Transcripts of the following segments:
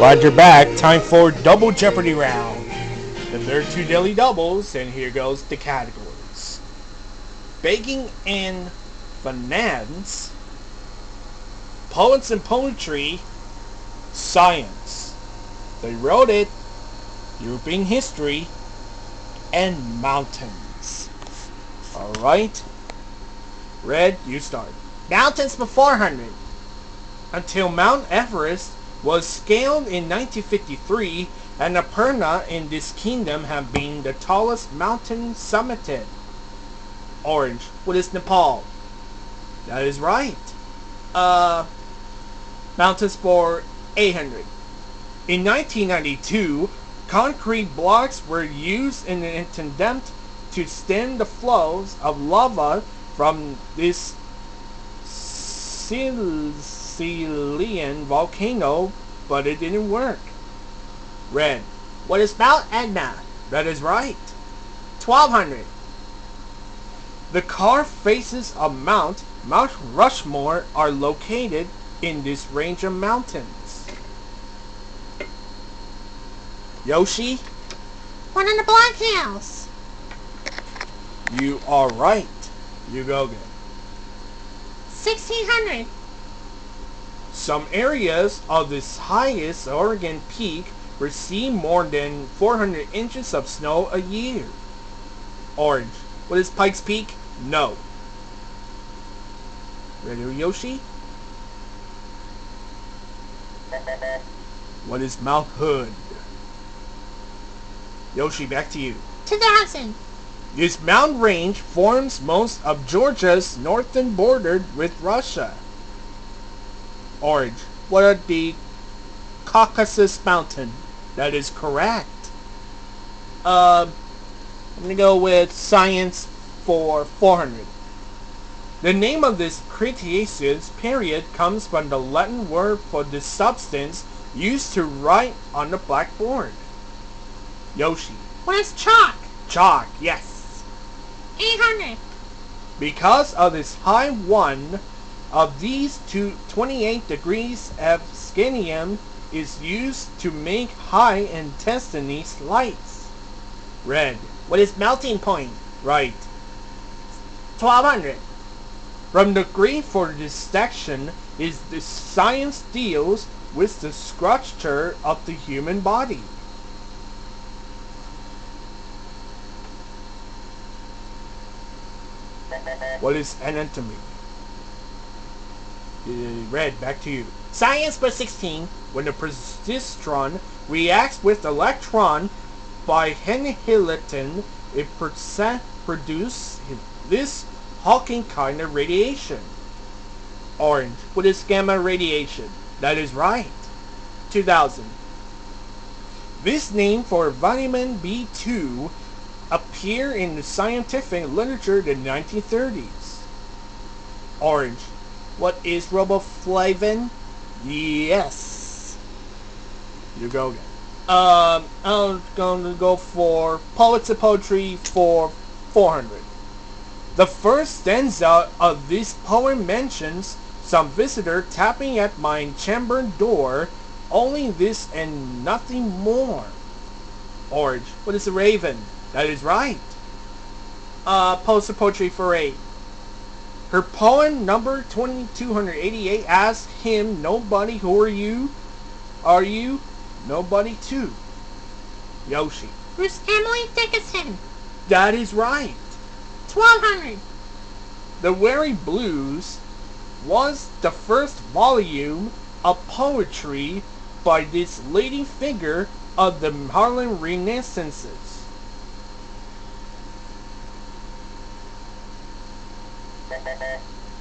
Glad you're back. Time for Double Jeopardy round. And there are two daily doubles, and here goes the categories. Baking and finance, poets and poetry, science. They wrote it, European history, and mountains. Alright. Red, you start. Mountains for 400. Until Mount Everest was scaled in 1953, and Annapurna in this kingdom have been the tallest mountain summited. Orange, what is Nepal? That is right. Mountains for 800. In 1992, concrete blocks were used in an attempt to stem the flows of lava from this Sicilian volcano, but it didn't work. Red, What is Mount Etna? that is right. 1200. The carved faces of Mount Rushmore are located in this range of mountains. Yoshi, One in the Black Hills. you are right. You go again. 1600. Some areas of this highest Oregon peak receive more than 400 inches of snow a year. Orange, what is Pikes Peak? No. Ready, Yoshi? What is Mount Hood? Yoshi, back to you. 2000. This mountain range forms most of Georgia's northern border with Russia. Orange, what are the Caucasus Mountain? That is correct. I'm gonna go with science for 400. The name of this Cretaceous period comes from the Latin word for this substance used to write on the blackboard. Yoshi, What is chalk? chalk, yes. 800. Because of this high one of these 28 degrees of scandium is used to make high intensity lights. Red, What is melting point? right. 1200. From the grade for this section is the science deals with the structure of the human body. What is anatomy? Red, back to you. Science for 16. When the positron reacts with the electron by annihilating, it produces this Hawking kind of radiation. Orange, what is gamma radiation? That is right. 2000. This name for vitamin B2 appeared in the scientific literature in the 1930s. Orange, what is riboflavin? Yes. You go again. I'm going to go for poets and poetry for 400. The first stanza of this poem mentions some visitor tapping at my chamber door, only this and nothing more. Orange, what is a raven? That is right. Poets and poetry for 8. Her poem number 2288 asks him, nobody, who are you? Are you? Nobody too. Yoshi. Who's Emily Dickinson? That is right. 1200. The Weary Blues was the first volume of poetry by this leading figure of the Harlem Renaissances.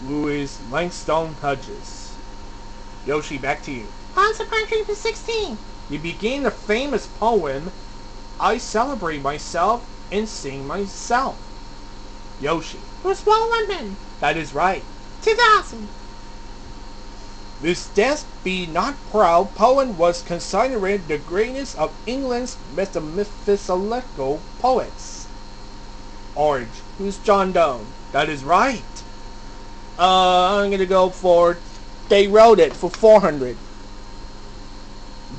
Louis Langston Hughes. Yoshi, back to you. Poets and poetry for 16. He began the famous poem, I celebrate myself and sing myself. Yoshi. Who's Walt Whitman? That is right. 2000. This Death Be Not Proud poem was considered the greatest of England's metaphysical poets. Orange. Who's John Donne? That is right. I'm gonna go for They Wrote It for 400.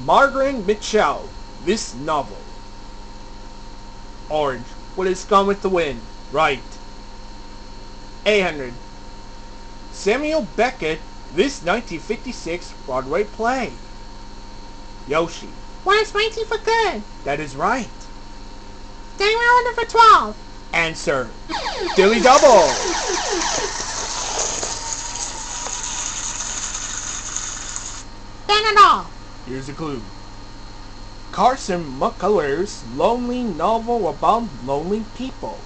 Margaret Mitchell, this novel. Orange, what is Gone with the Wind? Right. 800. Samuel Beckett, this 1956 Broadway play. Yoshi, What is waiting for good? that is right. They round it for 12. Answer. Dilly double. Panadol. Here's a clue. Carson McCullers' lonely novel about lonely people.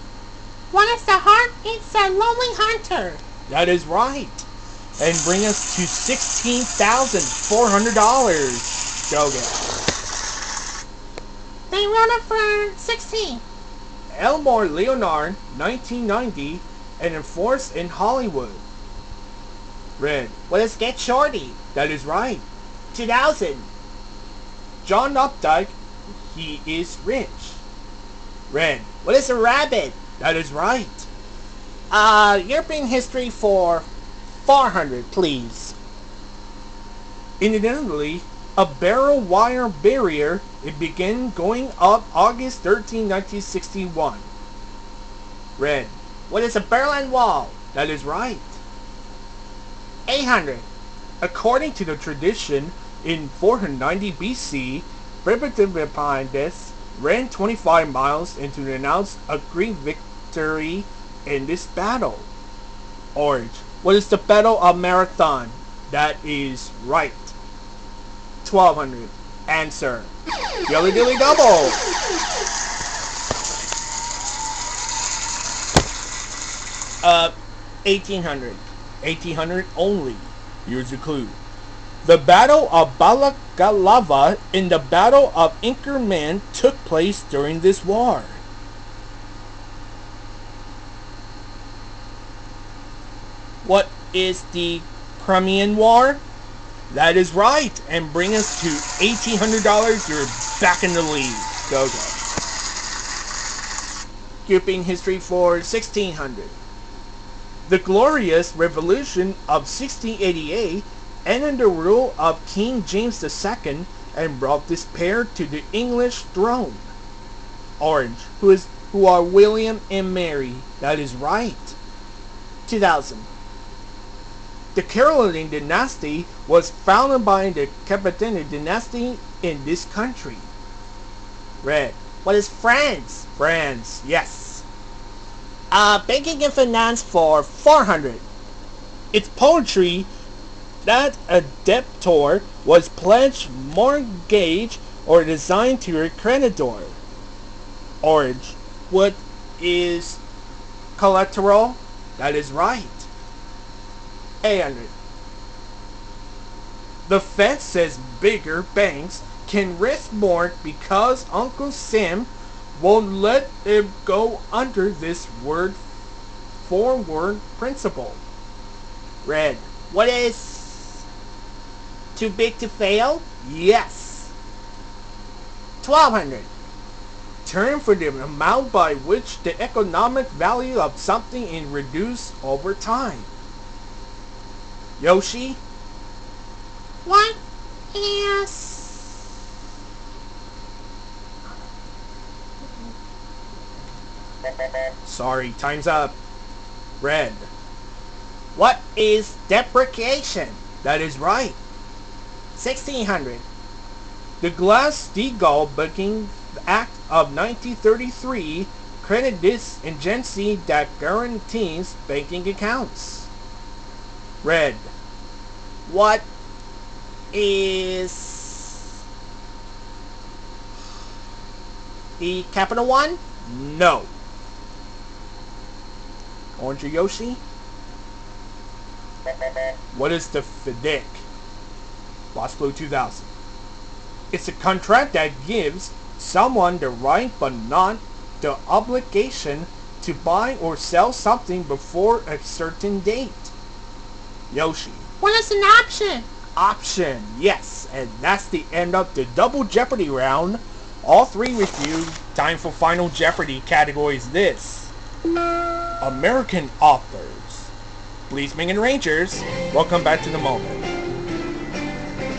What is the heart? It's a lonely hunter. That is right. And bring us to $16,400. Go get They round it for 16. Elmore Leonard, 1990, and enforced in Hollywood. Red. What is Get Shorty? That is right. 2000. John Updike, he is rich. Red. What is a rabbit? That is right. European history for 400, please. In Italy, a barrel wire barrier, it began going up August 13, 1961. Red. What is a Berlin Wall? That is right. 800. According to the tradition, in 490 BC, Primitivippides ran 25 miles and to announce a great victory in this battle. Orange. What is the Battle of Marathon? That is right. 1200. Answer. Dilly dilly double. Uh, 1800. 1800 only. Here's a clue. The Battle of Balaclava and the Battle of Inkerman took place during this war. What is the Crimean War? That is right. And bring us to $1,800. You're back in the lead. Go, go. European history for 1600. The Glorious Revolution of 1688 ended the rule of King James II and brought despair to the English throne. Orange, who are William and Mary. That is right. 2000. The Carolingian dynasty was founded by the Capetian dynasty in this country. Red. What is France? France. Yes. Banking and finance for 400. It's poetry that a debtor was pledged mortgage or designed to your creditor. Orange. What is collateral? That is right. 800. The Fed says bigger banks can risk more because Uncle Sam won't let them go under this word-for-word principle. Red. What is too big to fail? Yes. 1200. Term for the amount by which the economic value of something is reduced over time. Yoshi? What is Sorry, time's up. Red. What is depreciation? That is right. 1600. The Glass-Steagall Banking Act of 1933 created this agency that guarantees banking accounts. Red. What is the Capital One? No. Orange or Yoshi? What is the FDIC? Lost Blue 2000. It's a contract that gives someone the right but not the obligation to buy or sell something before a certain date. Yoshi. What is an option? Option, yes. And that's the end of the Double Jeopardy round. All three with you. Time for Final Jeopardy categories this. American authors. Policemen and Rangers, welcome back to the moment.